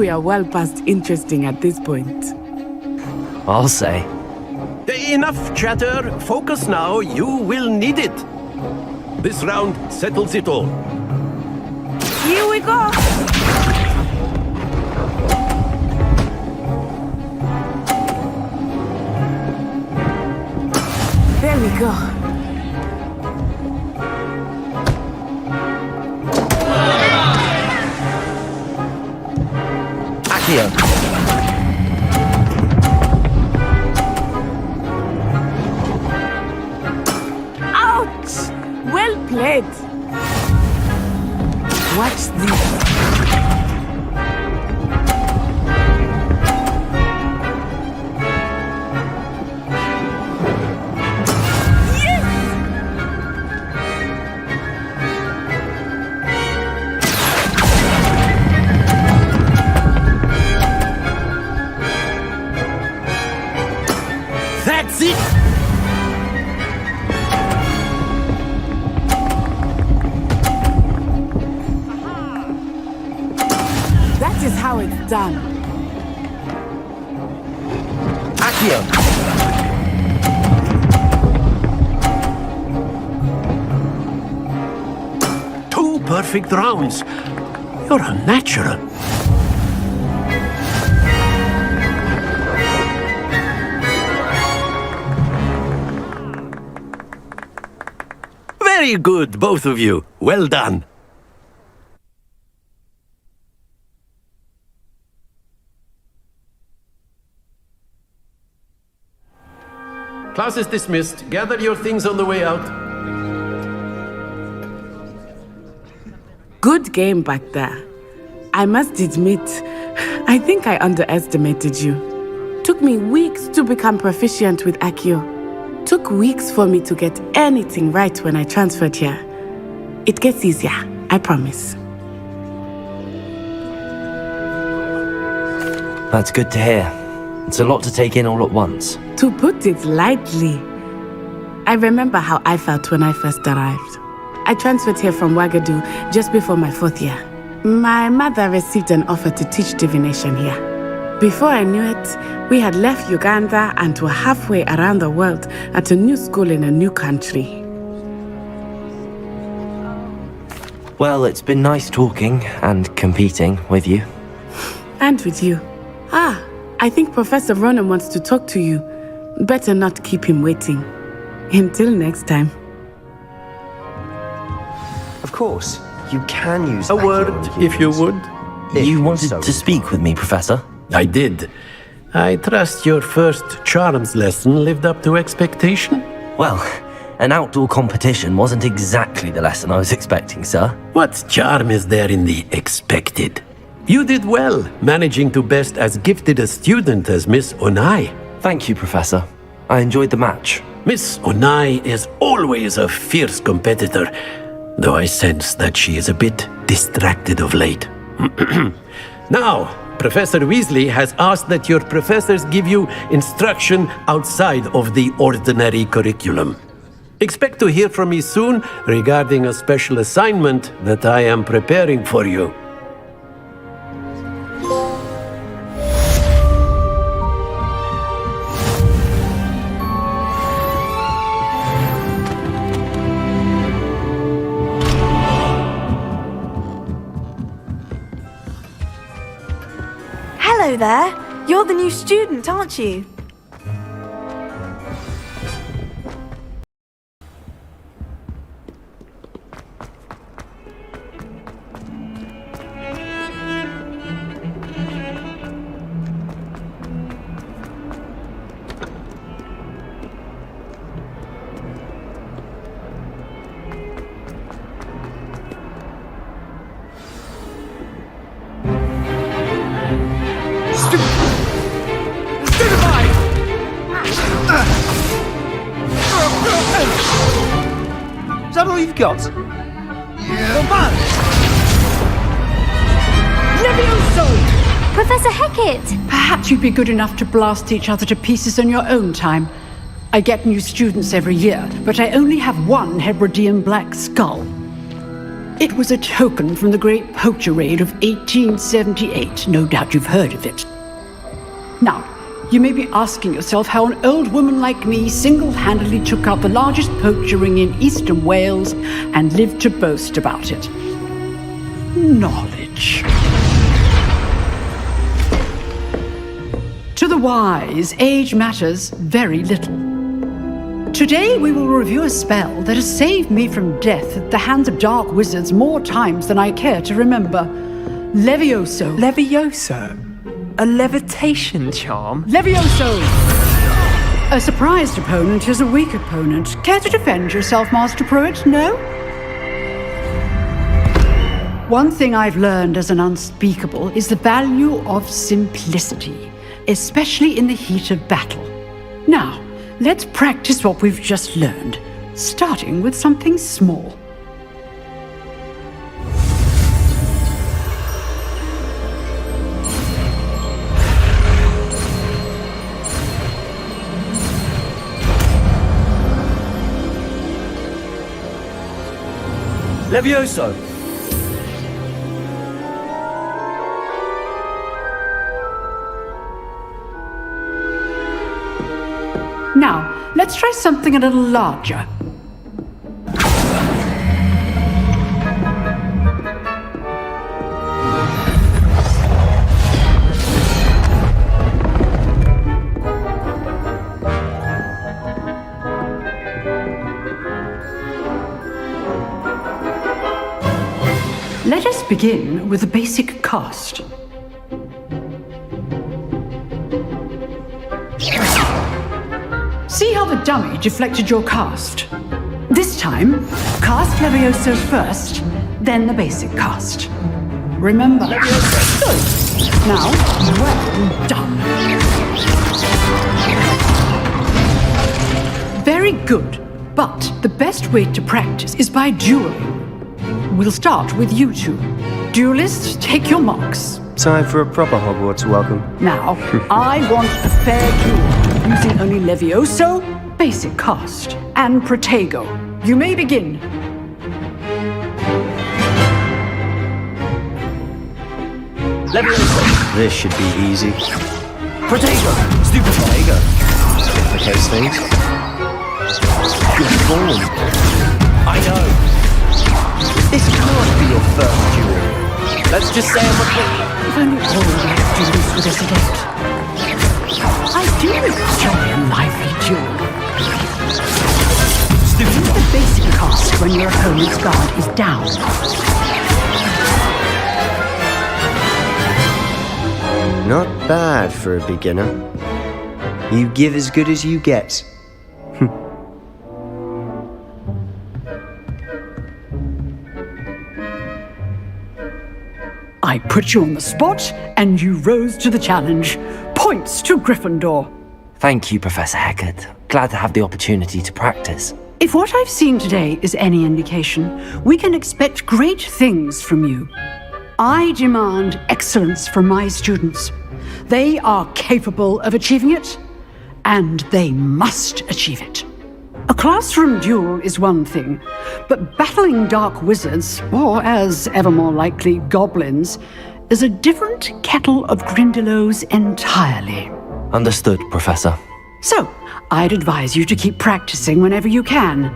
we are well past interesting at this point. I'll say. Enough chatter. Focus now. You will need it. This round settles it all. Here we go! There we go. Accio. Ouch! Well played. Watch this. That's it! That is how it's done. Accio. Two perfect rounds. You're a natural. Very good, both of you. Well done. Class is dismissed. Gather your things on the way out. Good game back there. I must admit, I think I underestimated you. Took me weeks to become proficient with Accio. Took weeks for me to get anything right when I transferred here. It gets easier, I promise. That's good to hear. It's a lot to take in all at once. To put it lightly, I remember how I felt when I first arrived. I transferred here from Ouagadougou just before my 4th year. My mother received an offer to teach divination here. Before I knew it, we had left Uganda and were halfway around the world at a new school in a new country. Well, it's been nice talking and competing with you. And with you. Ah, I think Professor Ronan wants to talk to you. Better not keep him waiting. Until next time. Of course, you can use A word, if you would. You wanted to speak with me, Professor? I did. I trust your first charms lesson lived up to expectation? Well, an outdoor competition wasn't exactly the lesson I was expecting, sir. What charm is there in the expected? You did well, managing to best as gifted a student as Miss Onai. Thank you, Professor. I enjoyed the match. Miss Onai is always a fierce competitor, though I sense that she is a bit distracted of late. Now, Professor Weasley has asked that your professors give you instruction outside of the ordinary curriculum. Expect to hear from me soon regarding a special assignment that I am preparing for you. Hello there. You're the new student, aren't you? Is that all you've got? Professor Hecat! Perhaps you'd be good enough to blast each other to pieces on your own time. I get new students every year, but I only have one Hebridean black skull. It was a token from the Great Poacher Raid of 1878. No doubt you've heard of it. Now, you may be asking yourself how an old woman like me single-handedly took out the largest poacher ring in eastern Wales and lived to boast about it. Knowledge. To the wise, age matters very little. Today we will review a spell that has saved me from death at the hands of dark wizards more times than I care to remember. Levioso. Levioso? A levitation charm? Levioso! A surprised opponent is a weak opponent. Care to defend yourself, Master Pruitt? No? One thing I've learned as an unspeakable is the value of simplicity, especially in the heat of battle. Now, let's practice what we've just learned, starting with something small. Levioso! Now, let's try something a little larger. Let us begin with a basic cast. See how the dummy deflected your cast? This time, cast Levioso first, then the basic cast. Remember, good. Now, well done. Very good, but the best way to practice is by dueling. We'll start with you two. Duelists, take your marks. Time for a proper Hogwarts welcome. Now, I want a fair duel, using only Levioso, basic cast, and Protego. You may begin. Levioso! This should be easy. Protego! Stupid Protego! Complicates things. Good form. I know! This can't be your first duel. Let's just say I'm a If only all we have to do this with us adept. I do enjoy a lively duel. Use the basic cast when your opponent's guard is down. Not bad for a beginner. You give as good as you get. I put you on the spot, and you rose to the challenge. Points to Gryffindor. Thank you, Professor Hecat. Glad to have the opportunity to practice. If what I've seen today is any indication, we can expect great things from you. I demand excellence from my students. They are capable of achieving it, and they must achieve it. A classroom duel is one thing, but battling dark wizards, or as ever more likely, goblins, is a different kettle of Grindylows entirely. Understood, Professor. So, I'd advise you to keep practicing whenever you can.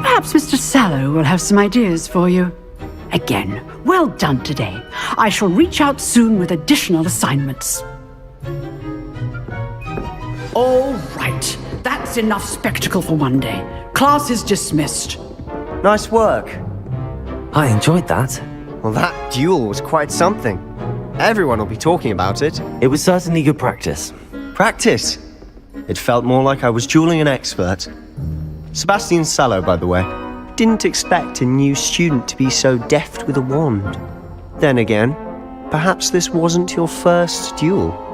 Perhaps Mr. Sallow will have some ideas for you. Again, well done today. I shall reach out soon with additional assignments. All right. That's enough spectacle for one day. Class is dismissed. Nice work. I enjoyed that. Well, that duel was quite something. Everyone will be talking about it. It was certainly good practice. Practice. It felt more like I was dueling an expert. Sebastian Sallow, by the way, didn't expect a new student to be so deft with a wand. Then again, perhaps this wasn't your first duel.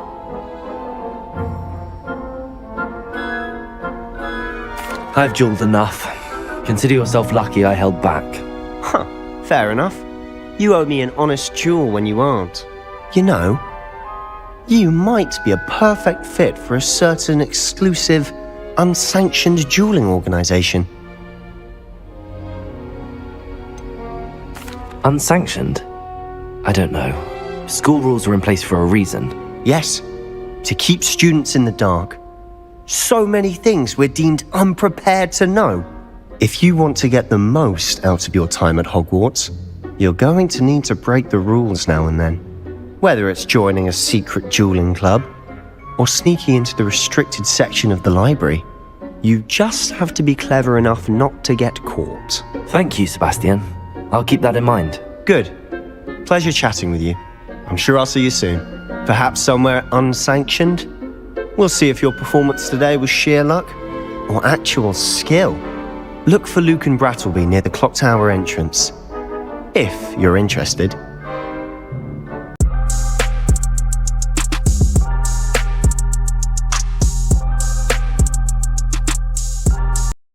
I've dueled enough. Consider yourself lucky I held back. Huh, fair enough. You owe me an honest duel when you aren't. You know, you might be a perfect fit for a certain exclusive, unsanctioned dueling organization. Unsanctioned? I don't know. School rules were in place for a reason. Yes, to keep students in the dark. So many things we're deemed unprepared to know. If you want to get the most out of your time at Hogwarts, you're going to need to break the rules now and then. Whether it's joining a secret dueling club or sneaking into the restricted section of the library, you just have to be clever enough not to get caught. Thank you, Sebastian. I'll keep that in mind. Good. Pleasure chatting with you. I'm sure I'll see you soon. Perhaps somewhere unsanctioned? We'll see if your performance today was sheer luck or actual skill. Look for Luke and Brattleby near the clock tower entrance. If you're interested.